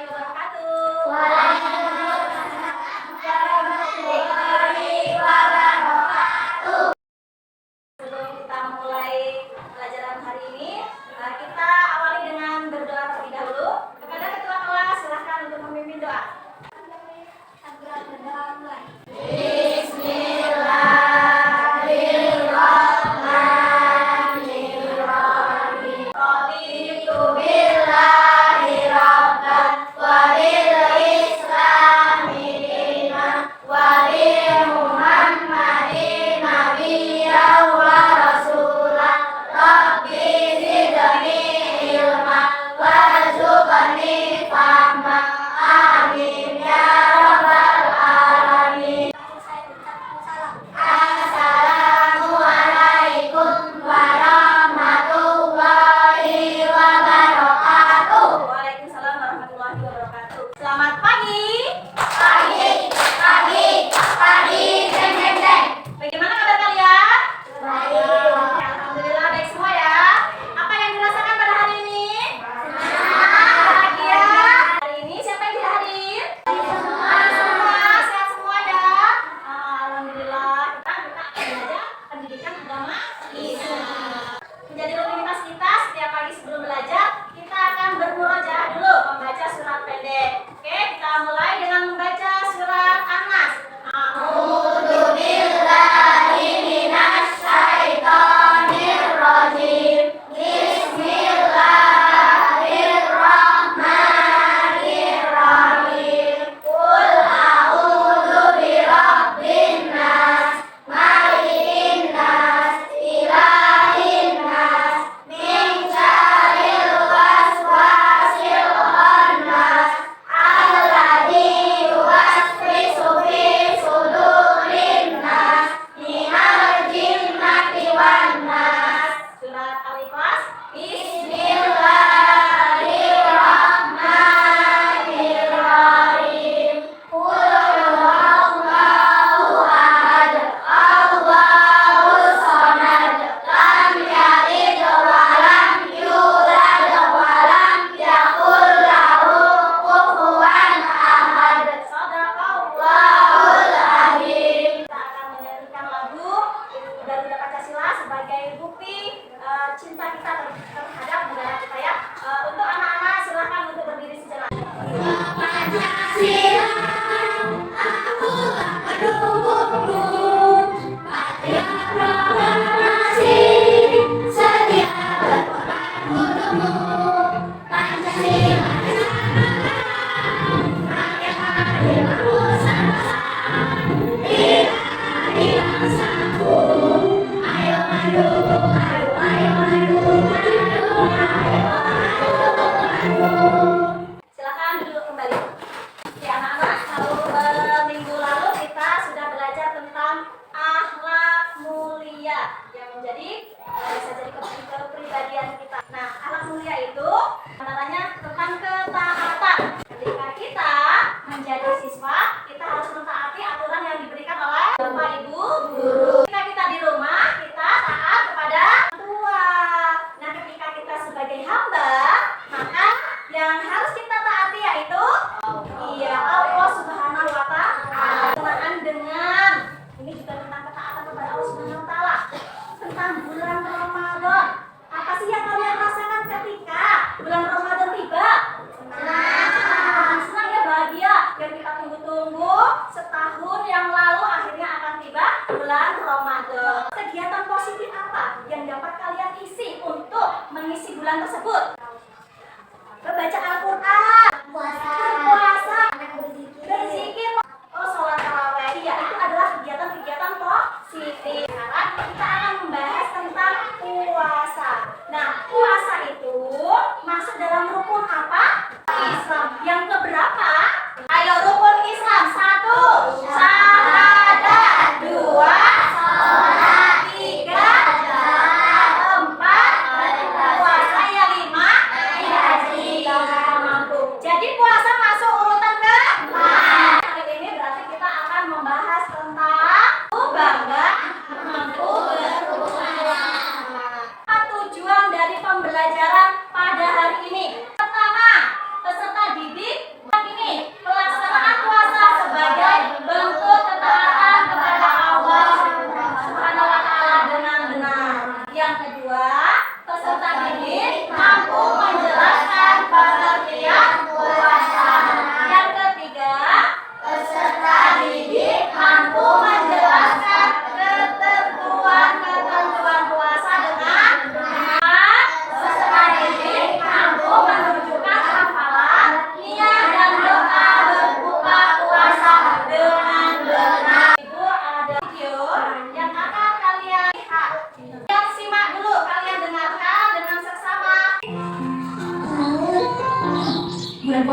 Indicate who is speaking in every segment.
Speaker 1: wabarakatuh. Sebelum kita mulai pelajaran hari ini, kita awali dengan berdoa terlebih dahulu. Kepada ketua kelas, silakan untuk memimpin doa. Raditu billahi rabban wa bil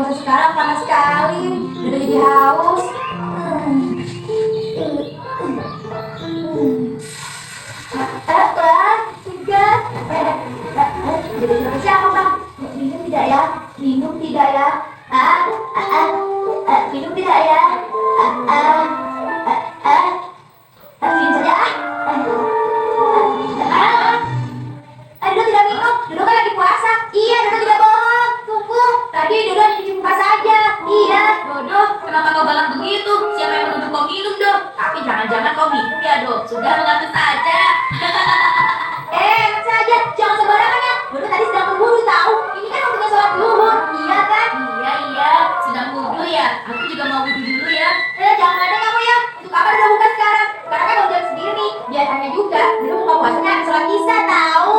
Speaker 1: puasa sekarang panas sekali. Udah jadi haus. Tiga. Jadi siapa bang? Minum tidak ya? Minum tidak ya? Minum tidak ya? Minum saja Dodo tidak minum, Dodo kan lagi puasa. Iya, Dodo tidak bohong. Tunggu, tadi Dodo cuci muka saja. Iya.
Speaker 2: Dodo, kenapa kau galak begitu? Siapa yang menuduh kau minum, Do? Tapi jangan-jangan kau minum ya, Do. Sudah mengaku saja.
Speaker 1: Enak saja, jangan sembarangan ya. Dodo tadi sedang berburu tahu. Ini kan waktunya sholat zuhur. Iya kan?
Speaker 2: Iya, sedang wudhu ya. Aku juga mau wudhu dulu ya.
Speaker 1: Jangan ada kamu ya. Untuk apa Dodo buka sekarang? Sekarang kan udah segini. Biasanya juga Dodo buka puasanya sholat isya tahu.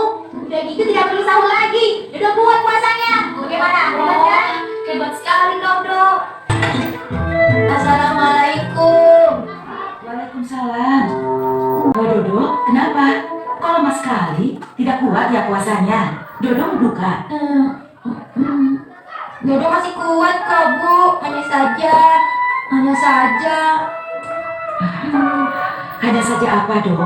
Speaker 1: Udah gitu tidak perlu sahur lagi. Dodo buat puasanya. Bagaimana? Hebat kan?
Speaker 2: Hebat sekali kau, Do.
Speaker 1: Assalamualaikum.
Speaker 3: Waalaikumsalam. Oh Dodo, kenapa? Kok lemah sekali? Tidak kuat ya puasanya? Dodo mau buka?
Speaker 1: Dodo masih kuat kok Bu. Hanya saja.
Speaker 3: Hanya saja apa, Do?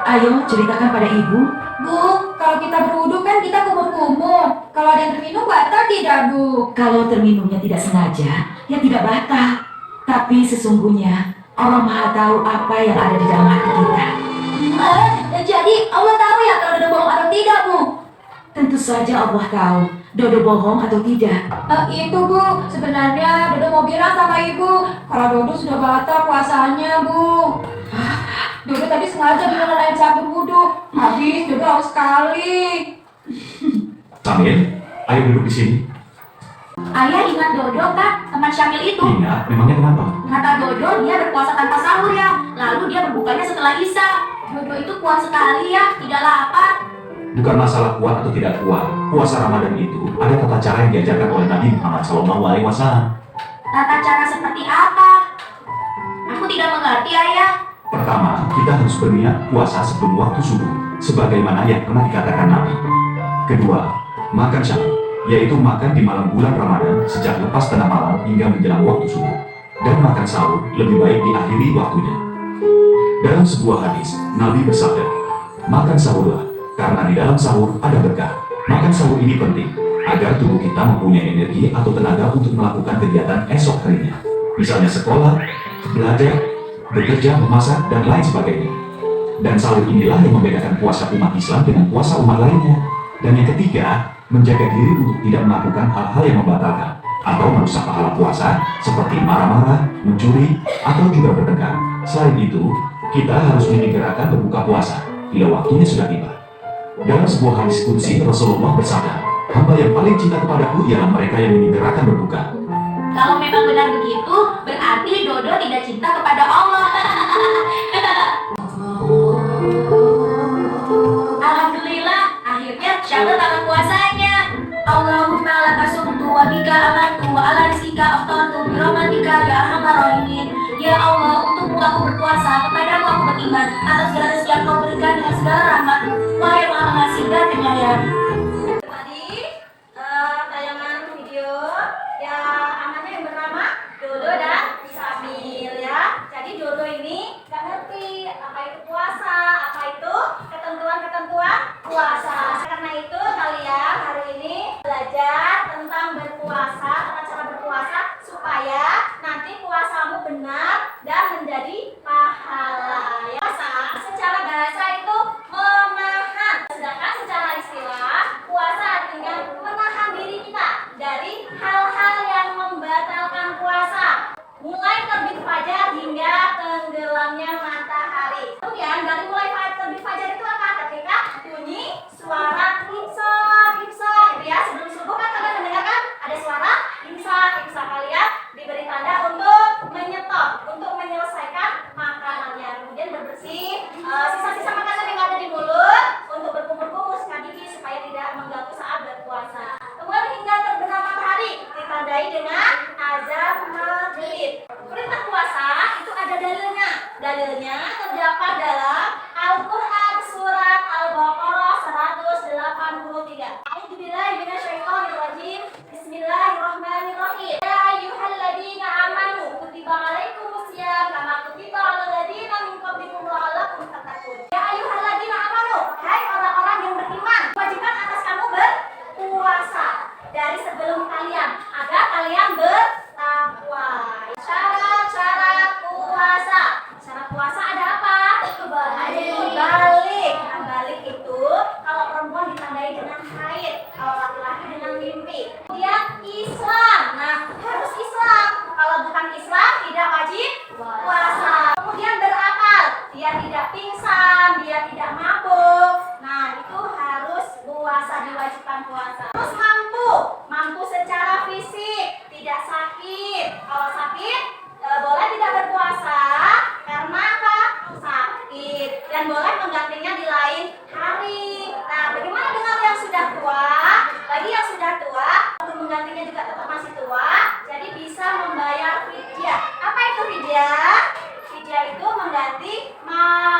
Speaker 3: Ayo ceritakan pada ibu.
Speaker 1: Bu, kalau kita berwudu kan kita kumur-kumur. Kalau ada yang terminum batal tidak Bu?
Speaker 3: Kalau terminumnya tidak sengaja, ya tidak batal. Tapi sesungguhnya Allah Maha tahu apa yang ada di dalam hati kita.
Speaker 1: Jadi Allah tahu ya kalau Dodo bohong atau tidak Bu?
Speaker 3: Tentu saja Allah tahu Dodo bohong atau tidak.
Speaker 1: Itu Bu, sebenarnya Dodo mau bilang sama Ibu kalau Dodo sudah batal puasanya Bu. Dodo tadi sengaja dengan air sabun wudhu. Habis Dodo haus sekali.
Speaker 4: Samil, ayo duduk di sini.
Speaker 2: Ayah ingat Dodo kan, teman Syamil itu?
Speaker 4: Ingat, memangnya kenapa?
Speaker 2: Kata Dodo dia berpuasa tanpa sahur ya. Lalu dia berbukanya setelah Isya. Dodo itu kuat sekali ya, tidak lapar.
Speaker 4: Bukan masalah kuat atau tidak kuat. Puasa Ramadan itu ada tata cara yang diajarkan oleh Nabi Muhammad SAW.
Speaker 2: Tata cara seperti apa? Aku tidak mengerti, Ayah.
Speaker 4: Pertama, kita harus berniat puasa sebelum waktu subuh, sebagaimana yang pernah dikatakan Nabi. Kedua, makan sahur, yaitu makan di malam bulan Ramadan sejak lepas tengah malam hingga menjelang waktu subuh. Dan makan sahur lebih baik diakhiri waktunya. Dalam sebuah hadis, Nabi bersabda, makan sahurlah, karena di dalam sahur ada berkah. Makan sahur ini penting, agar tubuh kita mempunyai energi atau tenaga untuk melakukan kegiatan esok harinya. Misalnya sekolah, belajar, bekerja, memasak, dan lain sebagainya. Dan sahur inilah yang membedakan puasa umat Islam dengan puasa umat lainnya. Dan yang ketiga, menjaga diri untuk tidak melakukan hal-hal yang membatalkan atau merusak pahala puasa seperti marah-marah, mencuri, atau juga bertengkar. Selain itu, kita harus menyegerakan berbuka puasa bila waktunya sudah tiba. Dalam sebuah hadis qudsi, Rasulullah bersabda, hamba yang paling cinta kepadaku ialah mereka yang menyegerakan berbuka.
Speaker 2: Kalau memang benar begitu, berarti Dodo tidak cinta kepada Allah. Alhamdulillah, akhirnya Syamil tamat puasanya. Allahumma laka sumtu wa bika amantu wa ala rizkika aftartu bi rahmatika ya arhamar rahimin. Ya Allah, untukmu aku berpuasa, kepadamu aku beriman, atas segala rezeki yang kau berikan dengan segala rahmat-Mu. Wahai yang Maha Pengasih dan Penyayang.
Speaker 1: Tadi tayangan video yang anaknya yang bernama Dodo dan Samil ya. Jadi Dodo ini gak ngerti apa itu puasa, apa itu ketentuan-ketentuan puasa. Karena itu kalian hari ini belajar tentang berpuasa, tata cara berpuasa supaya nanti puasamu benar dan menjadi pahala. Ya, secara bahasa itu menahan, sedangkan secara istilah puasa artinya menahan diri kita dari hal-hal yang membatalkan puasa, mulai terbit fajar hingga tenggelamnya matahari. Kemudian dari mulai terbit fajar itu apa? Ketika bunyi suara imsak gitu ya. Sebelum subuh kan kalian mendengarkan ada suara imsak kalian diberi tanda untuk menyetop, untuk menyelesaikan makanannya, kemudian berbersih sisa-sisa makanan yang ada di mulut untuk berkumur-kumur sekali gigi supaya tidak mengganggu saat berpuasa. Kemudian hingga terbenam matahari ditandai dengan azan maghrib. Perintah puasa itu ada dalilnya. Dalilnya terdapat dalam Al-Quran surat Al-Baqarah 183. A'udzubillahi minasyaitonirrajim. Bismillahirrahmanirrahim. Ya hari sebelum kalian agar kalian bertakwa. Syarat-syarat puasa. Syarat puasa ada apa? Balik. Nah, balik itu kalau perempuan ditandai dengan haid, kalau laki-laki dengan mimpi. Kemudian Islam. Nah, harus Islam. Kalau bukan Islam tidak wajib puasa. Kemudian berakal. Dia tidak pingsan, dia tidak mabuk. Nah, itu harus puasa, diwajibkan puasa. Terus mampu secara fisik, tidak sakit. Kalau sakit boleh tidak berpuasa karena apa? Sakit, dan boleh menggantinya di lain hari. Nah, bagaimana dengan yang sudah tua? Bagi yang sudah tua, untuk menggantinya juga tetap masih tua, jadi bisa membayar fidyah. Apa itu fidyah? Fidyah itu mengganti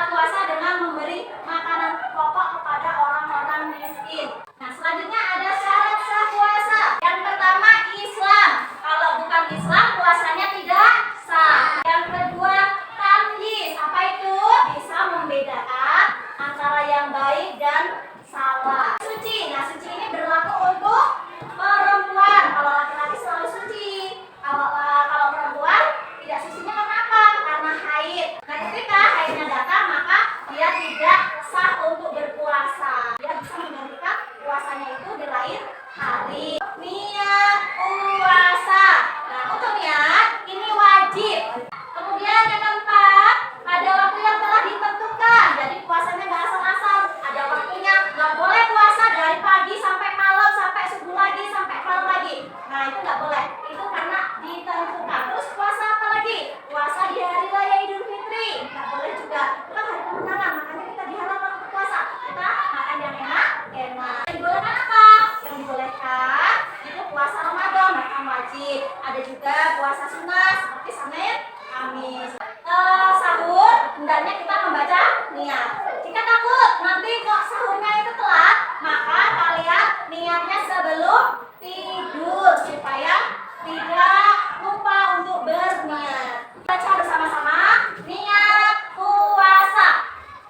Speaker 1: puasa dengan memberi makanan pokok kepada orang-orang miskin. Nah, selanjutnya ada syarat sah puasa. Yang pertama Islam. Kalau bukan Islam puasanya tidak sah. Yang kedua tamyiz. Apa itu? Bisa membedakan antara yang baik dan salah. Suci. Nah, suci ini berlaku untuk perempuan. Kalau laki-laki selalu suci. Kalau perempuan tidak sucinya karena apa? Karena haid. Nah, ketika haidnya datang maka dia tidak sah untuk berpuasa. Dia bisa menggantikan puasanya itu di lain hari. Niat puasa. Nah, untuk niat ini wajib. Kemudian yang keempat, pada waktu yang telah ditentukan. Jadi puasanya nggak asal-asal. Ada waktunya. Nggak boleh puasa dari pagi sampai malam, sampai subuh lagi, sampai malam lagi. Nah, itu nggak boleh. Itu karena ditentukan. Terus puasa apa lagi? Puasa di hari raya Idul Fitri. Nggak boleh juga. Itu kan hari kemenangan. Makanya kita diharapkan untuk puasa. Kita makan yang enak. Yang dibolehkan apa? Yang dibolehkan itu puasa Ramadan, makan wajib. Ada juga puasa sunnah seperti Senin, Kamis. Sahur, hendaknya kita membaca niat. Jika takut nanti kok sahurnya itu telat, maka kalian niatnya sebelum tidur supaya tidak lupa untuk berniat. Baca bersama-sama niat puasa.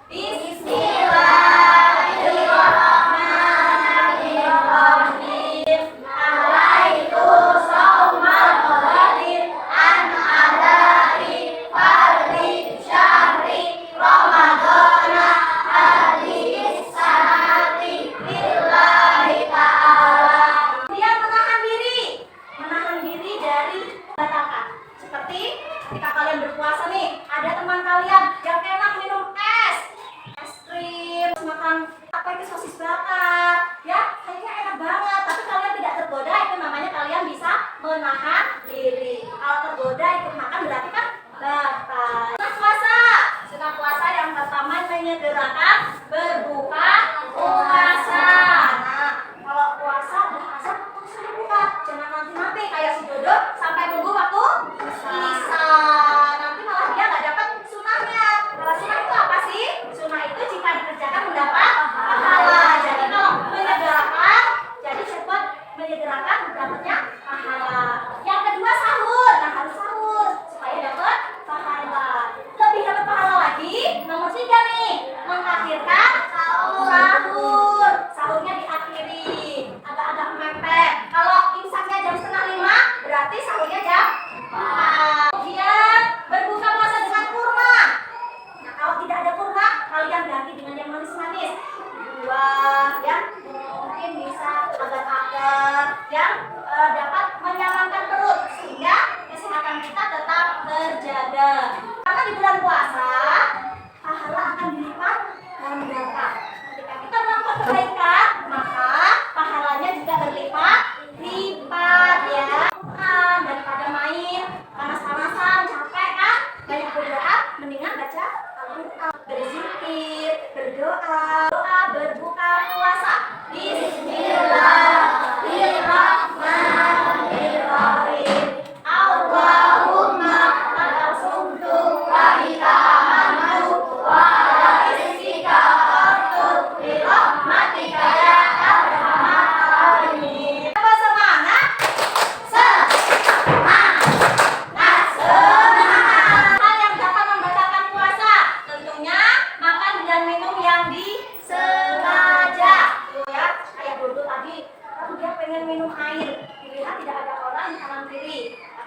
Speaker 1: Bismillahirrahmanirrahim. Nawaitu shaumal ghadin an adai fardhi syahri ramadana hadis sanati lillahi ta'ala. Dia menahan diri dari batalkan. Seperti ketika kalian berpuasa nih, ada teman kalian yang enak minum es krim, makan apa itu sosis bakar, ya kayaknya enak banget, tapi kalian tidak tergoda, itu namanya kalian bisa menahan diri. Kalau tergoda ikut makan berarti kan batal. Sunnah puasa yang pertama menyegerakan berbuka puasa. Nah, kalau puasa sudah buka, jangan nanti kayak si Dodo sampai nunggu waktu Isa. Nanti malah dia nggak dapat sunnahnya. Kalau sunnah itu apa sih? Sunnah itu jika dikerjakan mendapat pahala. Jadi kalau menyegerakan, jadi cepat menyegerakan mendapatnya pahala. Yang kedua sahur. Nah, harus sahur supaya dapat pahala. Lebih dapat pahala lagi. Nomor 3 nih, mengakhirkan sahur. Sahurnya diakhiri agak-agak mepet. Kalau imsaknya jam 4:30, berarti sahur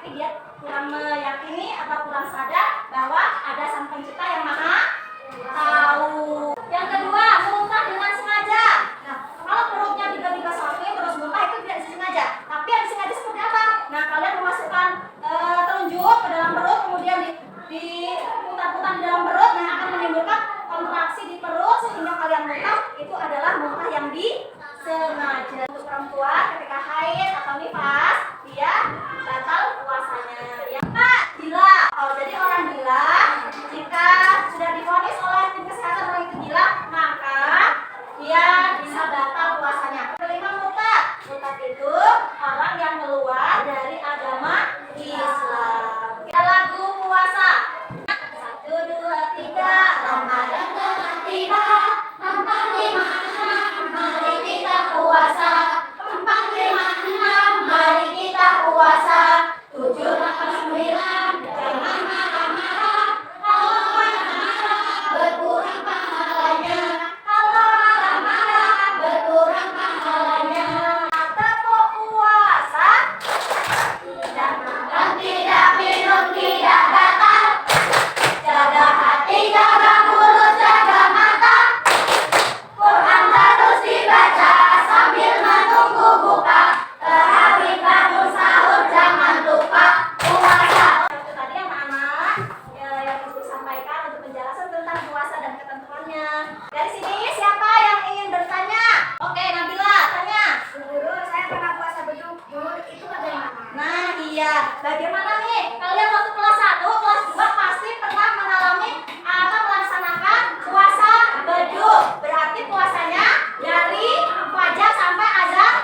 Speaker 1: tapi dia kurang meyakini atau kurang sadar bahwa ada Sang Pencipta yang Maha Tahu. Yang kedua, muntah dengan sengaja. Nah, kalau perutnya tiba-tiba sakit terus muntah itu tidak disengaja. Tapi yang disengaja seperti apa? Nah, kalian memasukkan telunjuk ke dalam perut, kemudian diputar-putar di dalam perut, nah akan menimbulkan kontraksi di perut sehingga kalian muntah. Itu adalah muntah yang disengaja. Untuk perempuan ketika haid atau nifas, dia batal puasanya. Yang keempat, gila. Oh, jadi orang gila jika sudah divonis oleh tim kesehatan orang itu gila, maka dia bisa batal puasanya. Kelima, murtad. Murtad itu orang yang keluar dari agama Islam. Kita lagu puasa. 1, 2, 3, Ramadan telah tiba. 4, 5, 6, mari kita puasa. 4, 5, 6, mari kita puasa. 7, 8, 9, jangan marah-marah. Kalau marah-marah berkurang pahalanya. Kalau marah-marah berkurang pahalanya. Tepuk puasa. Tidak makan, tidak minum, tidak batal. Jaga hati, jaga mulut, jaga mata. Quran terus dibaca sambil menunggu buka. Terawih bangun sahur jangan lupa puasa. Itu tadi anak-anak yang Ibu sampaikan untuk penjelasan tentang puasa dan ketentuannya. Dari sini siapa yang ingin bertanya? Oke, Nabila tanya. Guru, saya pernah puasa beduk. Guru, itu bagaimana? Nah, iya. Bagaimana nih? Kalian waktu kelas 1, kelas 2 pasti pernah mengalami atau melaksanakan puasa beduk. Berarti puasanya dari fajar sampai azan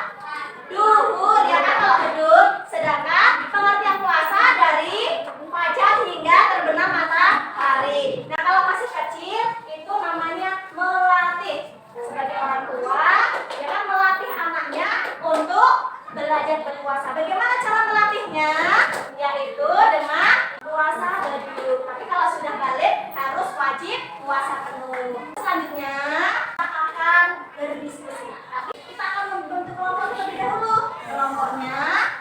Speaker 1: duhur, ya kan kalau beduk. Sedangkan pengertian puasa dari fajar hingga terbenam matahari. Nah, kalau masih kecil itu namanya melatih. Sebagai orang tua, ya kan melatih anaknya untuk belajar berpuasa. Bagaimana cara melatihnya? Yaitu dengan puasa beduk. Tapi kalau sudah balik harus wajib puasa penuh. Selanjutnya kita akan berdiskusi. Tapi kita akan membentuk kelompok terlebih dahulu. Kelompoknya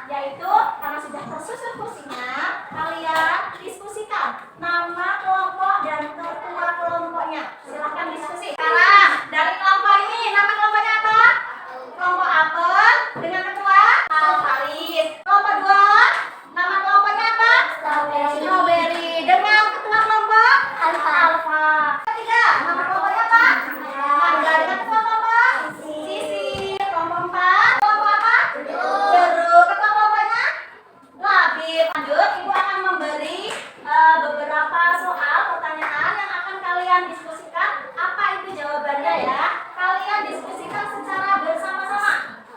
Speaker 1: yaitu karena sudah tersusun kursinya, kalian diskusikan nama kelompok dan ketua kelompoknya. Silahkan diskusi. Sekarang dari kelompok ini nama kelompoknya apa? Kelompok apel dengan ketua Alvaris. Kelompok 2 nama kelompoknya apa? Strawberry dengan ketua kelompok Alfa. Ketiga nama kelompoknya apa? Mangga dengan ketua kelompok Sisi. Kelompok 4 kelompok apa? Jeruk. Ketua kelompoknya Labib. Lanjut, Ibu akan memberi beberapa soal pertanyaan yang akan kalian diskusikan. Apa itu jawabannya ya? Kalian diskusikan secara bersama-sama.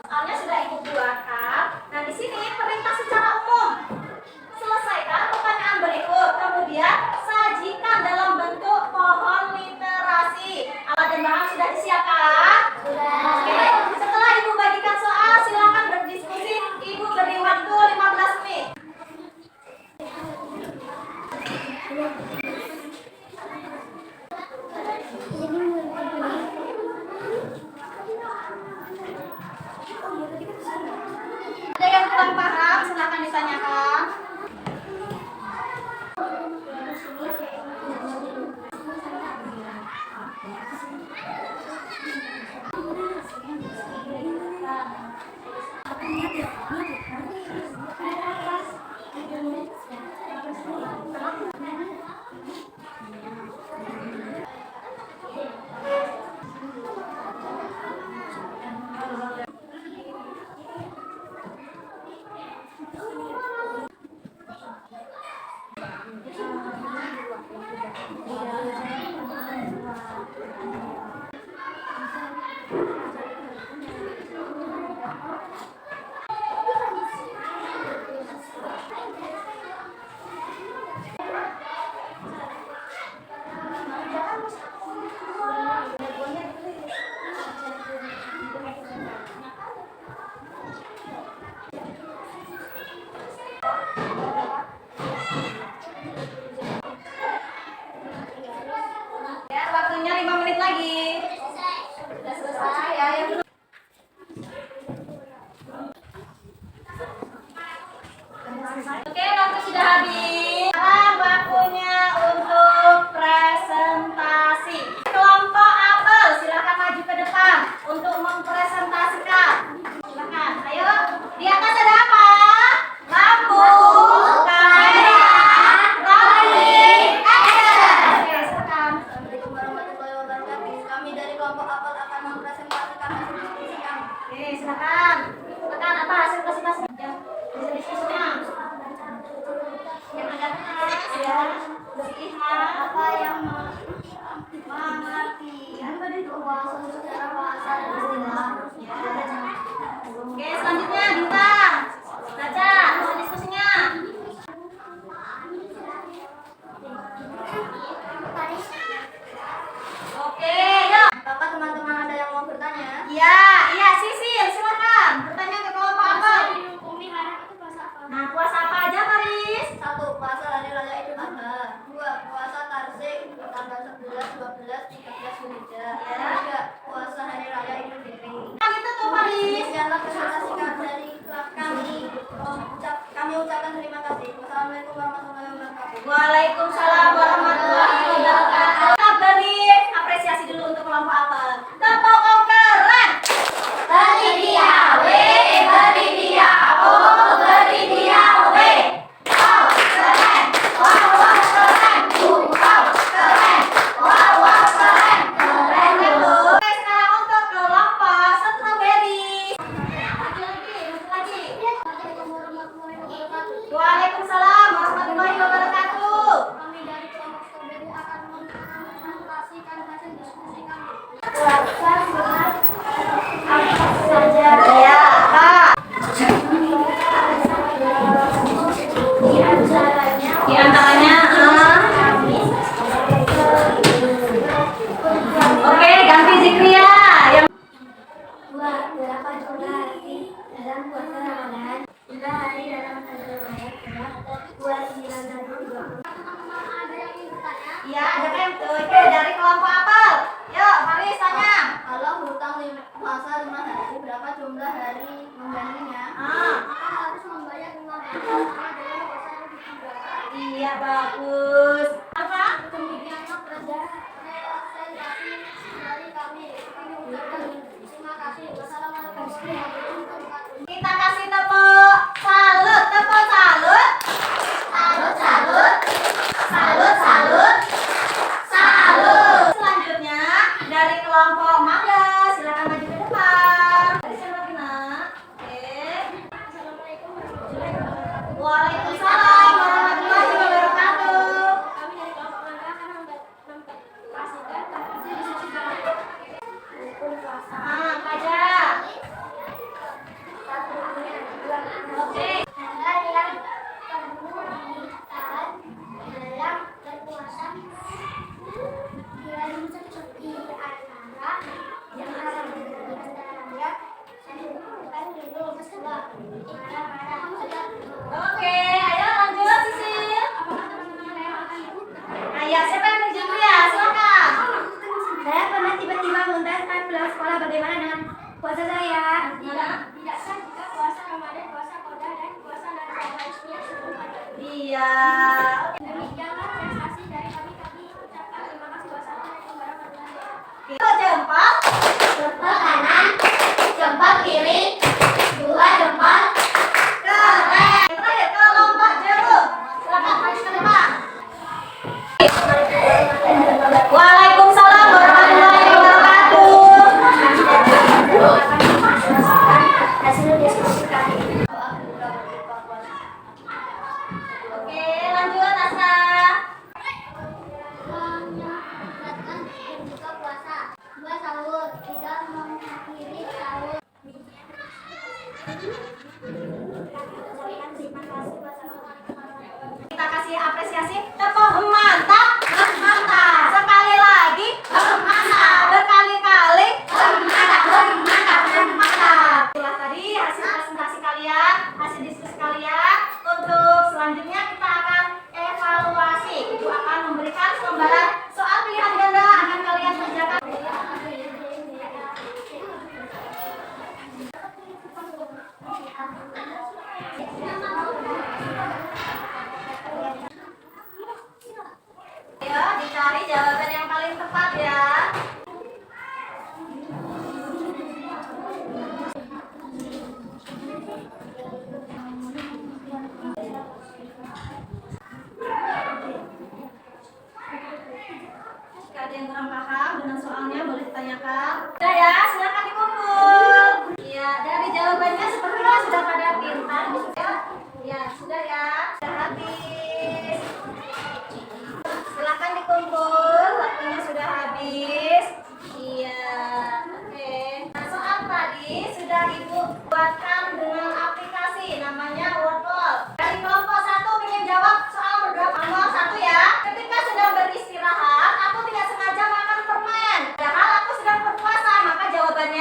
Speaker 1: Soalnya sudah Ibu buatkan. Nah, di sini perintah secara umum. Selesaikan pertanyaan berikut. Kemudian sajikan dalam bentuk pohon literasi. Alat dan bahan sudah disiapkan? Sudah. Oke. Setelah Ibu bagikan soal, silakan berdiskusi. Ibu beri waktu 15 menit. mengucapkan terima kasih. Wassalamualaikum warahmatullahi wabarakatuh. Waalaikumsalam warahmatullahi wabarakatuh. Kita beri apresiasi dulu untuk kelompok apel. Tepuk kau keren. Beri dia W, beri dia O, beri dia W. Kau keren, wow wow keren. Kau keren, wow wow keren. Keren itu. Oke, sekarang untuk kelompok strawberry. Lagi. Waalaikumsalam warahmatullahi wabarakatuh.
Speaker 5: Kami dari kelompok strawberry akan mempresentasikan hasil diskusi kami.
Speaker 1: Apa saja? Ya, Kak. Di antaranya Oke, ganti Zikria. Yang
Speaker 5: Berapa jumlah hari dalam puasa Ramadan? Jumlah hari dalam puasa Ramadan adalah 29 dan 30. Teman-teman ada yang ingin bertanya?
Speaker 1: Iya, ada kan tuh. Oke, dari kelompok apel. Yuk, Faris tanya.
Speaker 5: Kalau hutang puasa 5 hari, berapa jumlah hari menggantinya? Maka harus membayar 5 hari sama dengan puasa yang ditambahkan.
Speaker 1: Iya, bagus. Apa?
Speaker 5: Demikianlah presentasi dari kami. Kami ucapkan terima kasih. Wassalamualaikum warahmatullahi wabarakatuh.
Speaker 1: Kita kasih tepuk salut, tepuk salut. Salut, salut. Salut, salut. Salut. Selanjutnya dari kelompok mangga, silakan maju ke depan. Dari siapa lagi, Nak? Oke.
Speaker 5: Assalamualaikum warahmatullahi wabarakatuh.
Speaker 1: Waalaikumsalam warahmatullahi wabarakatuh.
Speaker 5: Kami dari kelompok mangga akan mempresentasikan hasil diskusi kami. Hukum puasa.
Speaker 1: Kaja. Oke.
Speaker 5: Hari yang penuh dikatakan dalam berpuasa yang seperti antara yang haram di antaranya bukan dulu setelah marah-marah saja.
Speaker 1: Oke, ayo lanjut Sisil.
Speaker 5: Apakah teman-teman ada yang akan ikut?
Speaker 1: Ayah, siapa yang menjawab ya? Silakan.
Speaker 5: Saya pernah tiba-tiba muntah saat pulang sekolah. Bagaimana dengan puasa saya?
Speaker 1: Mana?
Speaker 5: Tidak sah jika puasa Ramadan, puasa Qada dan puasa Natal yang sebelum ada.
Speaker 1: Iya.
Speaker 5: Demikianlah prestasi dari kami. Kami ucapkan terima kasih. Wassalamualaikum warahmatullahi wabarakatuh.
Speaker 1: Itu jempol.
Speaker 5: Jempol kanan, jempol kiri, dua jempol.
Speaker 1: Keren. Yang terakhir kelompok jeruk. Silakan maju ke depan. Waalaikumsalam warahmatullahi wabarakatuh.
Speaker 5: Hasil diskusi kami.
Speaker 1: Oke, lanjut Asa.
Speaker 5: Mengingatkan berbuka puasa. 2 sahur, 3 mengakhiri sahur. Terima kasih. Wassalamualaikum.
Speaker 1: Kita kasih apresiasi. Tepuk mantap. Mantap. Sekali lagi. Mantap. Berkali-kali. Mantap. Mantap. Itulah tadi hasil presentasi kalian, hasil diskusi kalian. Untuk selanjutnya kita akan evaluasi. Ibu akan memberikan lembaran soal pilihan ganda akan kalian kerjakan. Ayo dicari jawaban yang paling tepat ya. Jika ada yang kurang paham dengan soalnya boleh ditanyakan. Sudah ya, silakan dikumpul. Iya, dari jawabannya sepertinya sudah pada pintar. Ya, sudah ya. Sudah habis. Silakan dikumpul, waktunya sudah habis. Iya, oke. Nah, soal tadi sudah Ibu buatkan dengan aplikasi namanya Wordwall. Dari kelompok 1 ingin jawab soal berapa? Nomor 1 ya. Ketika sedang beristirahat, aku tidak sengaja makan permen. Padahal aku sedang berpuasa, maka jawabannya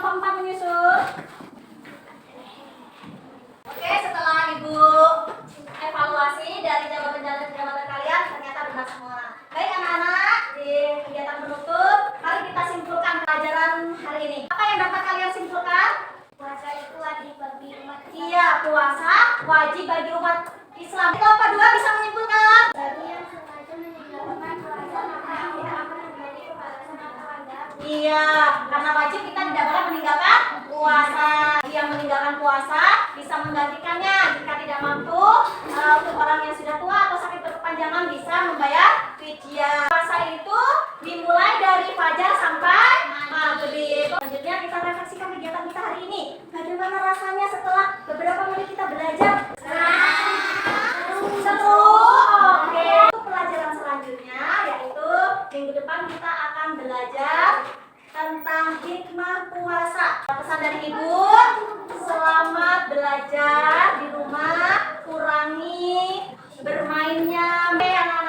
Speaker 1: keempat menyusul. Oke, setelah Ibu evaluasi dari jabatan-jabatan kalian, ternyata benar semua. Baik anak-anak, di kegiatan penutup, mari kita simpulkan pelajaran hari ini. Apa yang dapat kalian simpulkan?
Speaker 5: Puasa itu wajib bagi umat
Speaker 1: Iya, puasa wajib bagi umat Islam. Kelompok 2 bisa menyimpulkan?
Speaker 5: bagi yang sengaja meninggalkan puasa maka tidak akan menjadi kebalasan atau adab.
Speaker 1: Iya, karena wajib kita tidak boleh meninggalkan puasa. Yang meninggalkan puasa bisa menggantikannya jika tidak mampu. Untuk orang yang sudah tua atau sakit berkepanjangan bisa membayar fidyah. Puasa itu dimulai dari fajar sampai maghrib. Selanjutnya kita refleksikan kegiatan kita hari ini. Bagaimana rasanya setelah beberapa menit kita belajar? Seru. Oke. Pelajaran selanjutnya yaitu minggu depan kita akan belajar tentang hikmah puasa. Pesan dari Ibu, selamat belajar di rumah, kurangi bermainnya. Anak-anak